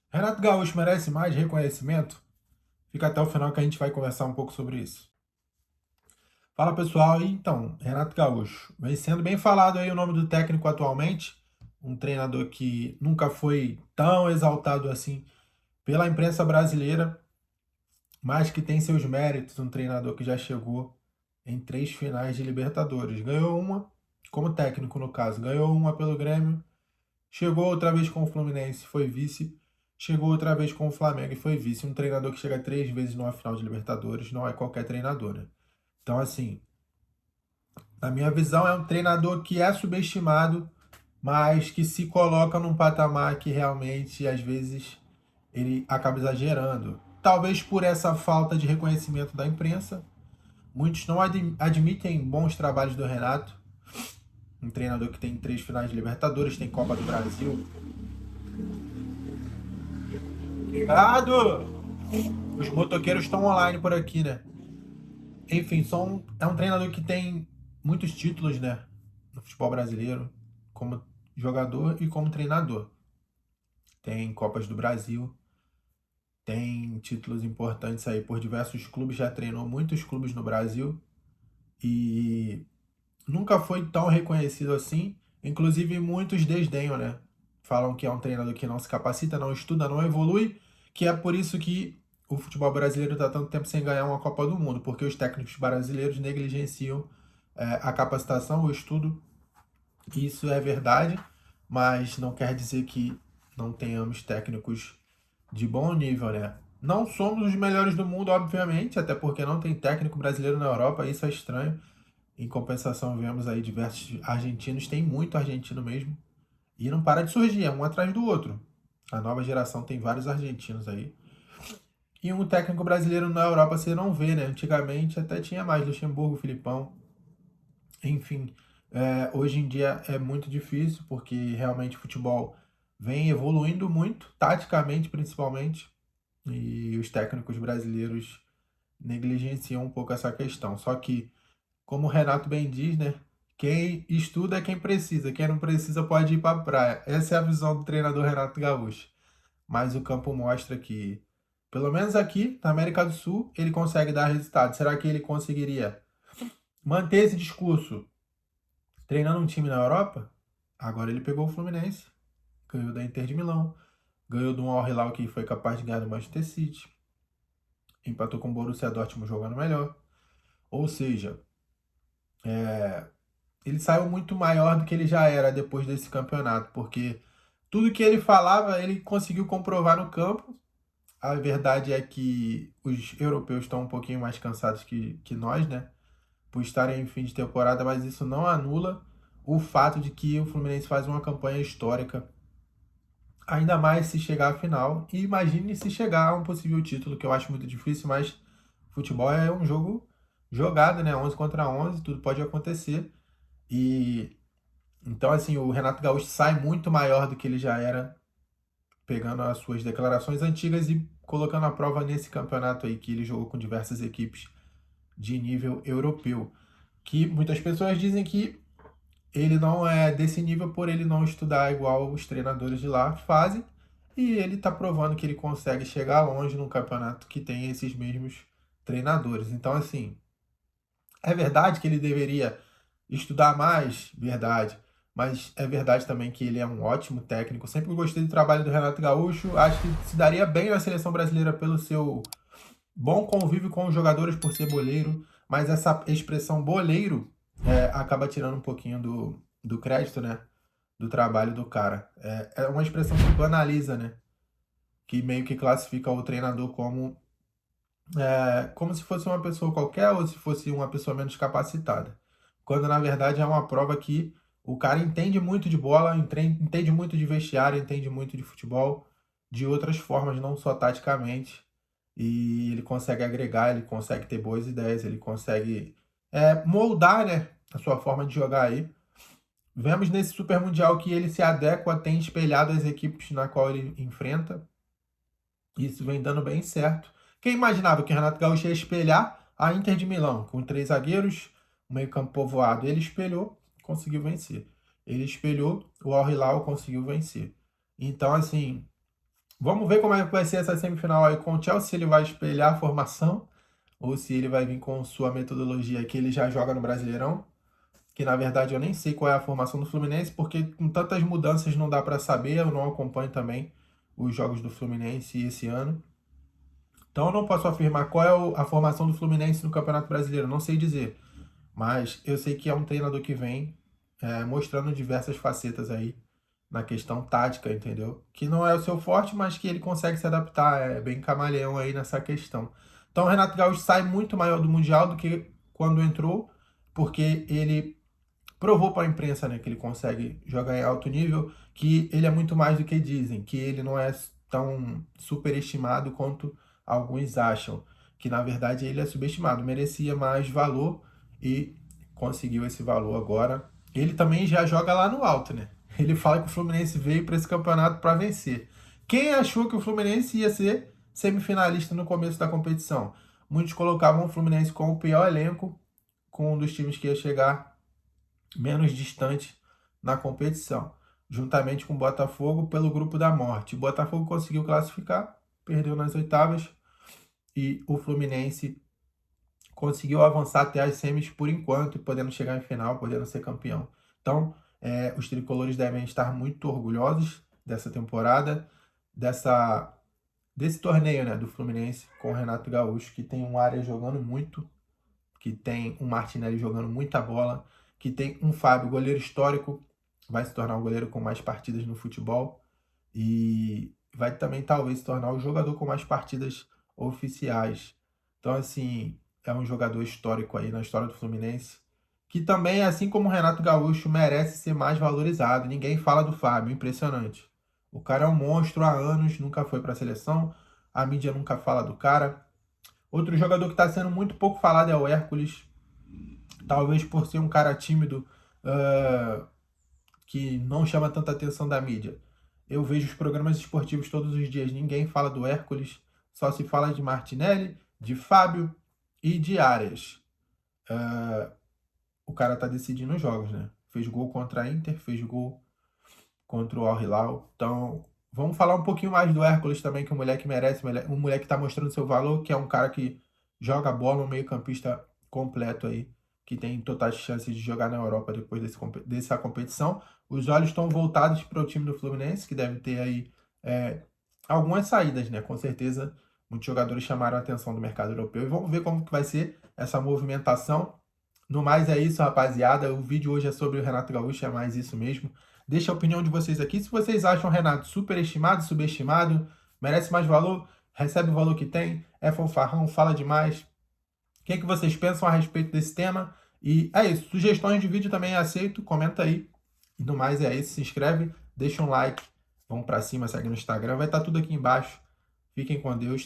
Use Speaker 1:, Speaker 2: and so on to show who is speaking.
Speaker 1: Renato Gaúcho merece mais reconhecimento? Fica até o final que a gente vai conversar um pouco sobre isso. Fala pessoal, então, Renato Gaúcho. Vem sendo bem falado aí o nome do técnico atualmente, um treinador que nunca foi tão exaltado assim pela imprensa brasileira, mas que tem seus méritos, um treinador que já chegou em 3 finais de Libertadores. Ganhou uma, como técnico no caso, ganhou uma pelo Grêmio, chegou outra vez com o Fluminense, foi vice. Chegou outra vez com o Flamengo e foi vice. Um treinador que chega 3 vezes numa final de Libertadores não é qualquer treinador, né? Então, assim, na minha visão, é um treinador que é subestimado, mas que se coloca num patamar que realmente, às vezes, ele acaba exagerando. Talvez por essa falta de reconhecimento da imprensa. Muitos não admitem bons trabalhos do Renato. Um treinador que tem 3 finais de Libertadores, tem Copa do Brasil. Obrigado! Os motoqueiros estão online por aqui, né? Enfim, é um treinador que tem muitos títulos, né? No futebol brasileiro, como jogador e como treinador. Tem Copas do Brasil, tem títulos importantes aí por diversos clubes, já treinou muitos clubes no Brasil e nunca foi tão reconhecido assim. Inclusive, muitos desdenham, né? Falam que é um treinador que não se capacita, não estuda, não evolui, que é por isso que o futebol brasileiro está tanto tempo sem ganhar uma Copa do Mundo, porque os técnicos brasileiros negligenciam a capacitação, o estudo. Isso é verdade, mas não quer dizer que não tenhamos técnicos de bom nível, né? Não somos os melhores do mundo, obviamente, até porque não tem técnico brasileiro na Europa, isso é estranho. Em compensação, vemos aí diversos argentinos, tem muito argentino mesmo, e não para de surgir, é um atrás do outro. A nova geração tem vários argentinos aí. E um técnico brasileiro na Europa você não vê, né? Antigamente até tinha mais, Luxemburgo, Filipão, enfim. Hoje em dia é muito difícil, porque realmente o futebol vem evoluindo muito, taticamente principalmente, e os técnicos brasileiros negligenciam um pouco essa questão. Só que, como o Renato bem diz, né? Quem estuda é quem precisa, quem não precisa pode ir para a praia. Essa é a visão do treinador Renato Gaúcho. Mas o campo mostra que, pelo menos aqui na América do Sul, ele consegue dar resultado. Será que ele conseguiria manter esse discurso treinando um time na Europa? Agora ele pegou o Fluminense, ganhou da Inter de Milão, ganhou do Al Hilal que foi capaz de ganhar do Manchester City, empatou com o Borussia Dortmund jogando melhor. Ou seja, ele saiu muito maior do que ele já era depois desse campeonato, porque tudo que ele falava, ele conseguiu comprovar no campo. A verdade é que os europeus estão um pouquinho mais cansados que nós, né? Por estarem em fim de temporada, mas isso não anula o fato de que o Fluminense faz uma campanha histórica, ainda mais se chegar à final. E imagine se chegar a um possível título, que eu acho muito difícil, mas futebol é um jogo jogado, né? 11 contra 11, tudo pode acontecer. E então, assim, o Renato Gaúcho sai muito maior do que ele já era, pegando as suas declarações antigas e colocando à prova nesse campeonato aí que ele jogou com diversas equipes de nível europeu. Que muitas pessoas dizem que ele não é desse nível por ele não estudar igual os treinadores de lá fazem. E ele está provando que ele consegue chegar longe num campeonato que tem esses mesmos treinadores. Então, assim, é verdade que ele deveria estudar mais, verdade. Mas é verdade também que ele é um ótimo técnico. Sempre gostei do trabalho do Renato Gaúcho. Acho que se daria bem na seleção brasileira pelo seu bom convívio com os jogadores por ser boleiro. Mas essa expressão boleiro acaba tirando um pouquinho do crédito, né? Do trabalho do cara. É uma expressão que banaliza, né? Que meio que classifica o treinador como se fosse uma pessoa qualquer ou se fosse uma pessoa menos capacitada. Quando na verdade é uma prova que o cara entende muito de bola, entende muito de vestiário, entende muito de futebol, de outras formas, não só taticamente. E ele consegue agregar, ele consegue ter boas ideias, ele consegue moldar, né, a sua forma de jogar aí. Vemos nesse Super Mundial que ele se adequa, tem espelhado as equipes na qual ele enfrenta. Isso vem dando bem certo. Quem imaginava que o Renato Gaúcho ia espelhar a Inter de Milão, com 3 zagueiros, um meio-campo povoado? Ele espelhou, conseguiu vencer. Ele espelhou, o Al Hilal conseguiu vencer. Então, assim, Vamos ver como é que vai ser essa semifinal aí com o Chelsea, se ele vai espelhar a formação ou se ele vai vir com sua metodologia que ele já joga no Brasileirão, que na verdade eu nem sei qual é a formação do Fluminense, porque com tantas mudanças não dá para saber, eu não acompanho também os jogos do Fluminense esse ano. Então eu não posso afirmar qual é a formação do Fluminense no Campeonato Brasileiro, não sei dizer. Mas eu sei que é um treinador que vem mostrando diversas facetas aí na questão tática, entendeu? Que não é o seu forte, mas que ele consegue se adaptar, é bem camaleão aí nessa questão. Então o Renato Gaúcho sai muito maior do Mundial do que quando entrou, porque ele provou para a imprensa, né, que ele consegue jogar em alto nível, que ele é muito mais do que dizem, que ele não é tão superestimado quanto alguns acham, que na verdade ele é subestimado, merecia mais valor e conseguiu esse valor agora. Ele também já joga lá no alto, né? Ele fala que o Fluminense veio para esse campeonato para vencer. Quem achou que o Fluminense ia ser semifinalista no começo da competição? Muitos colocavam o Fluminense como o pior elenco, com um dos times que ia chegar menos distante na competição, juntamente com o Botafogo pelo grupo da morte. O Botafogo conseguiu classificar, perdeu nas oitavas, e o Fluminense conseguiu avançar até as semis por enquanto, podendo chegar em final, podendo ser campeão. Então, os tricolores devem estar muito orgulhosos dessa temporada, desse torneio, né, do Fluminense com o Renato Gaúcho, que tem um área jogando muito, que tem um Martinelli jogando muita bola, que tem um Fábio, goleiro histórico, vai se tornar o goleiro com mais partidas no futebol e vai também talvez se tornar o jogador com mais partidas oficiais. Então, assim, é um jogador histórico aí na história do Fluminense, que também, assim como o Renato Gaúcho, merece ser mais valorizado. Ninguém fala do Fábio, impressionante. O cara é um monstro há anos, nunca foi para a seleção, a mídia nunca fala do cara. Outro jogador que está sendo muito pouco falado é o Hércules, talvez por ser um cara tímido, que não chama tanta atenção da mídia. Eu vejo os programas esportivos todos os dias, ninguém fala do Hércules, só se fala de Martinelli, de Fábio e de Arias. O cara tá decidindo os jogos, né? Fez gol contra a Inter, fez gol contra o Al Hilal. Então, vamos falar um pouquinho mais do Hércules também, que o moleque merece, um moleque que tá mostrando seu valor, que é um cara que joga bola, um meio-campista completo aí, que tem totais chances de jogar na Europa depois dessa competição. Os olhos estão voltados para o time do Fluminense, que deve ter aí algumas saídas, né? Com certeza, muitos jogadores chamaram a atenção do mercado europeu. E vamos ver como que vai ser essa movimentação. No mais é isso, rapaziada. O vídeo hoje é sobre o Renato Gaúcho, é mais isso mesmo. Deixa a opinião de vocês aqui. Se vocês acham o Renato superestimado, subestimado, merece mais valor, recebe o valor que tem, é fanfarrão, fala demais. O que é que vocês pensam a respeito desse tema? E é isso. Sugestões de vídeo também aceito. Comenta aí. E no mais é isso. Se inscreve, deixa um like. Vamos pra cima, segue no Instagram. Vai estar tudo aqui embaixo. Fiquem com Deus.